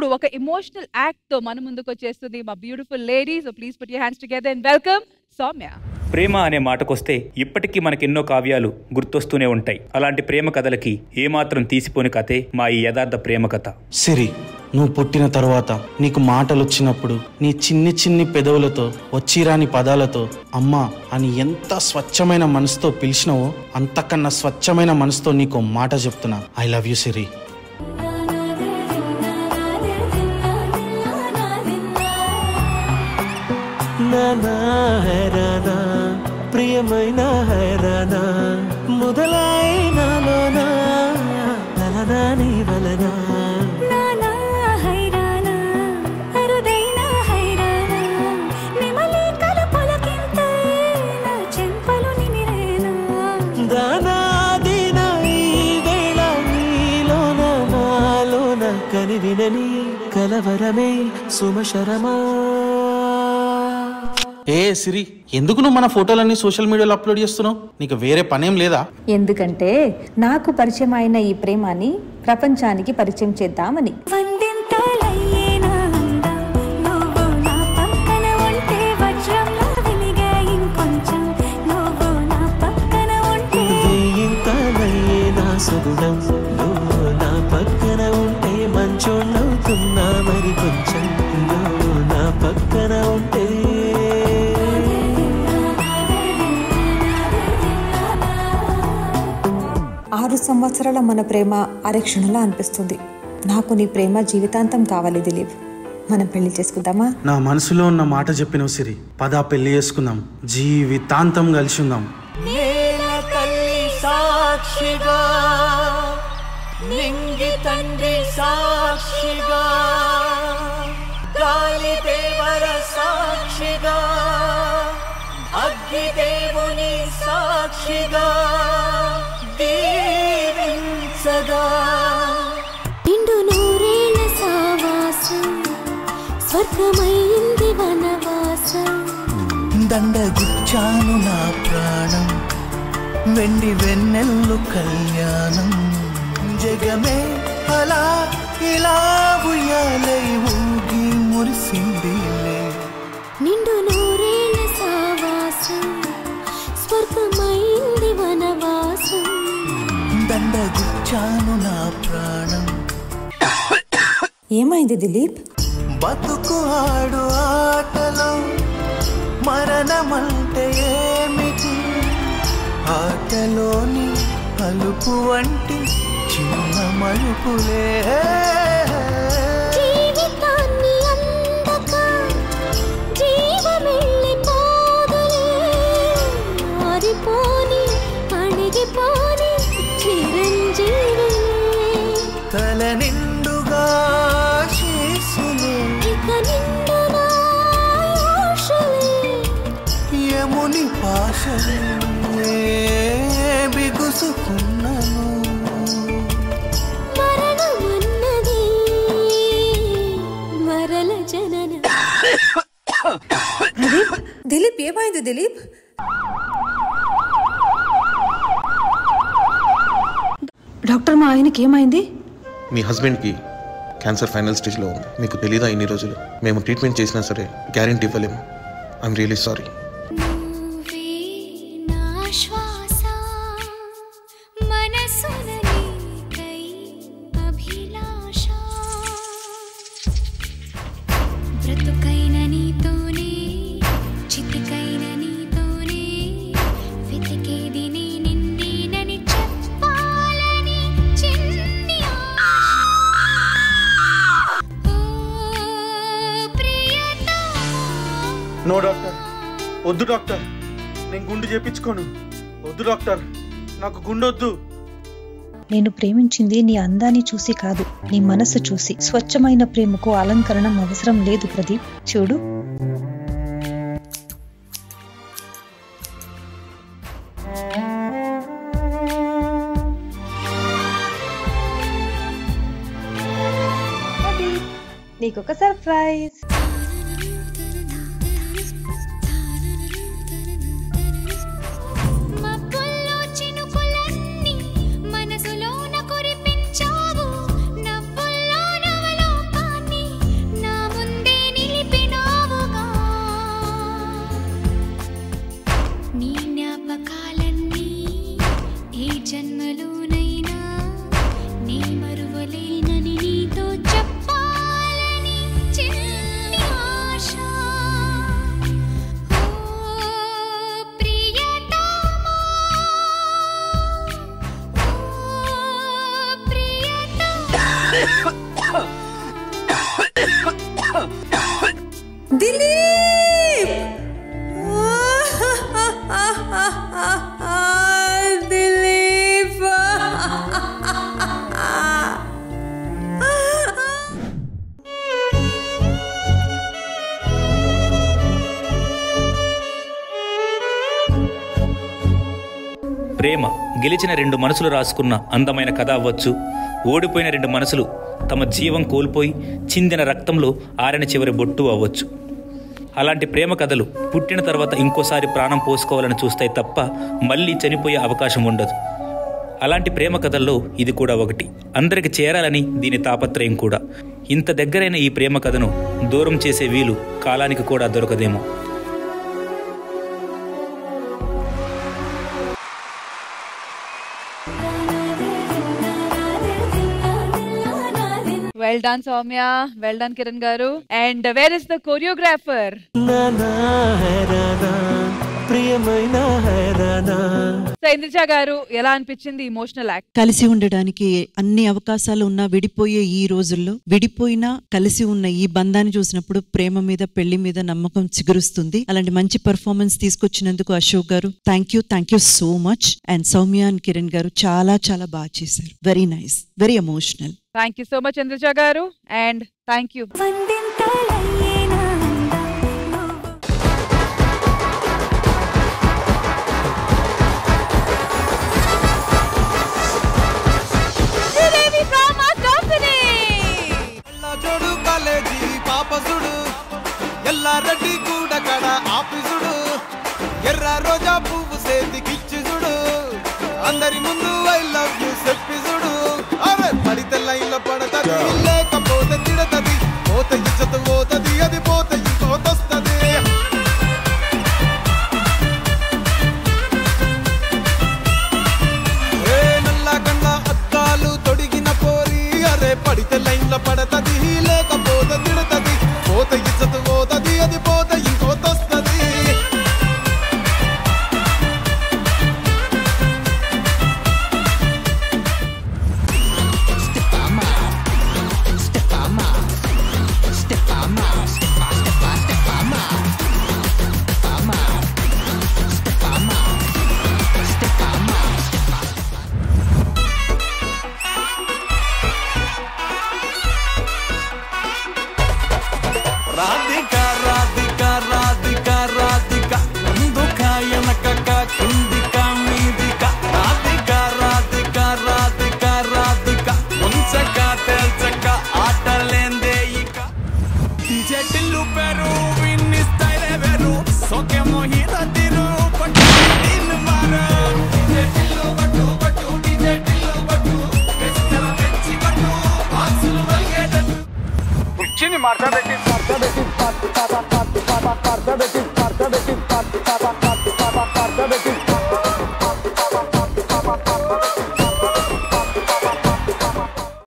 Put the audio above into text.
ఇప్పుడు ఒక emotional act తో మన ముందుకు వచ్చేస్తుంది మా beautiful lady. So please put your hands together and welcome Soumya. ప్రేమ అనే మాటకొస్తే ఇప్పటికీ మనకెన్నో కావ్యాలు గుర్తొస్తూనే ఉంటాయి. అలాంటి ప్రేమ కథలకి ఏమాత్రం తీసిపోని కథే మా ఈ యథార్థ ప్రేమ కథ. సిరి, నువ్వు పుట్టిన తరువాత నీకు మాటలు వచ్చినప్పుడు నీ చిన్ని పెదవులతో వచ్చిరాని పదాలతో అమ్మా అని ఎంత స్వచ్ఛమైన మనసుతో పిలిచినావో అంతకన్నా స్వచ్ఛమైన మనసుతో నీకు మాట చెప్తున్నా. ఐ లవ్ యూ సిరి. ప్రియమైన హైరానా మొదలైనాలోనా నీ వలనా కని వినని కలవరమే సుమశరమా. ఏ సిరి, ఎందుకు నువ్వు మన ఫోటోలన్నీ సోషల్ మీడియాలో అప్లోడ్ చేస్తున్నావు? నీకు వేరే పనేం లేదా? ఎందుకంటే నాకు పరిచయం అయిన ఈ ప్రేమని ప్రపంచానికి పరిచయం చేద్దామని. నా పక్కన ఉంటే మంచోళ్ళవుతున్నా మరి కొంచెం నా పక్కన ఉంటే. 6 సంవత్సరాల మన ప్రేమ అరక్షణలా అనిపిస్తుంది. నాకు నీ ప్రేమ జీవితాంతం కావాలి దిలీప్. మనం పెళ్లి చేసుకుందామా? నా మనసులో ఉన్న మాట చెప్పినవు సిరి. పదా పెళ్లి చేసుకుందాం, జీవితాంతం కలిసి ఉందాం. సాక్షిగా నింగి తండ్రి సాక్షిగా గాలి దేవర సాక్షిగా అగ్ని దేవుని సాక్షిగా దీవించగా నిండు నూరేళ్ల సావాసం స్వర్గమైంది వనవాసం. దండగుచ్చాను నా ప్రాణం వెండి వెన్నెల్లు కళ్యాణం. జగమే అలా ఇలా ఉయ్యాలై ఊగి మురిసిందిలే. నిండు నూరేళ్ల సావాసం స్వర్గమైంది వనవాసం. దండగుచ్చాను నా ప్రాణం. ఏమైంది దిలీప్? బతుకు ఆడు ఆటలో మరణమంటే ఏమిటి? ఆటలోని అలుపు వంటి చిన్న మలుపులే జీవితాన్ని అందక జీవమెళ్ళిపోదులే. ఆరిపోని అణిగిపోని చిరంజీవి తల నిండుగా శీసులే ఇక నిండునా ఆశలే. యముని పాశలే బిగుసుకున్నాను. మరణమన్నది మరల జనన. దిలీప్ ఏమైంది దిలీప్? డాక్టర్, మా ఆయనకి ఏమైంది? మీ హస్బెండ్కి క్యాన్సర్ ఫైనల్ స్టేజ్లో ఉంది. మీకు తెలీదా ఇన్ని రోజులు? మేము ట్రీట్మెంట్ చేసినా సరే గ్యారెంటీ ఇవ్వలేము. I'm really sorry. No doctor, వద్దు డాక్టర్, నేను గుండు చేపించుకోను. వద్దు డాక్టర్, నాకు గుండు వద్దు. నేను ప్రేమించింది నీ అందాన్ని చూసి కాదు, నీ మనసు చూసి. స్వచ్ఛమైన ప్రేమకు అలంకరణం అవసరం లేదు ప్రదీప్. చూడు, నీకొక సర్ప్రైజ్. మనసులోన కురిపించావు నవ్వుల్లో నవలోకాన్ని. దిలీప్ దిలీప్ ప్రేమ గెలిచిన రెండు మనసులు రాసుకున్న అందమైన కథ అవ్వచ్చు, ఓడిపోయిన రెండు మనసులు తమ జీవం కోల్పోయి చిందిన రక్తంలో ఆరని చివరి బొట్టు అవ్వచ్చు. అలాంటి ప్రేమ కథలు పుట్టిన తర్వాత ఇంకోసారి ప్రాణం పోసుకోవాలని చూస్తాయి తప్ప మళ్ళీ చనిపోయే అవకాశం ఉండదు. అలాంటి ప్రేమ కథల్లో ఇది కూడా ఒకటి. అందరికి చేరాలని దీని తాపత్రయం కూడా. ఇంత దగ్గరైన ఈ ప్రేమ కథను దూరం చేసే వీలు కాలానికి కూడా దొరకదేమో. Well done, Soumya. Well done, Kiran garu. And where is the choreographer? So, Indrija garu, ఎలా అనిపించింది ఎమోషనల్ యాక్ట్? కలిసి ఉండడానికి అన్ని అవకాశాలు ఉన్నా విడిపోయే ఈ రోజుల్లో విడిపోయినా కలిసి ఉన్న ఈ బంధాన్ని చూసినప్పుడు ప్రేమ మీద పెళ్లి మీద నమ్మకం చిగురుస్తుంది. అలాంటి మంచి performance తీసుకొచ్చినందుకు Ashok garu thank you so much. And Soumya and Kiran గారు చాలా చాలా బాగా చేశారు. Very nice, very emotional. Thank you so much, Indrija garu, and thank you. Reddy కూడా కడ ఆఫీసుడు ఎర్ర రోజా పువ్వు సేతికిచ్చి చూడు అందరి ముందు ఐ లవ్ యూ చెప్పి చూడు అవే పడితే లైన్లో పడతది లేకపోతే తిడతది పోత ఇచ్చత పోతది అది పోత ఇంకోతొస్తది ఏ నల్ల కళ్ళ అద్దాలు తొడిగిన పోరి అరే పడితే లైన్లో పడతది లేకపోతే తిడతది పోత ఇచ్చత పోతది అది పోత ఇంకోతొస్తది రాధిక రాధిక రాధిక రాధిక ముందుక వెనకక కిందిక మీదిక రాధిక రాధిక రాధిక రాధిక ముంచక తెల్చక ఆటలేందే ఇక చెట్లు పెరు విన్ని స్టైల్ వెరు సోకే మోహిత తిరు పట్టు నిన్ను మారా చెట్లు పట్టు పట్టు చెట్లు పట్టు వెచ్చల వెచ్చి పట్టు ఆసులు వల్గేట కుర్చీని మాట్లాడేసి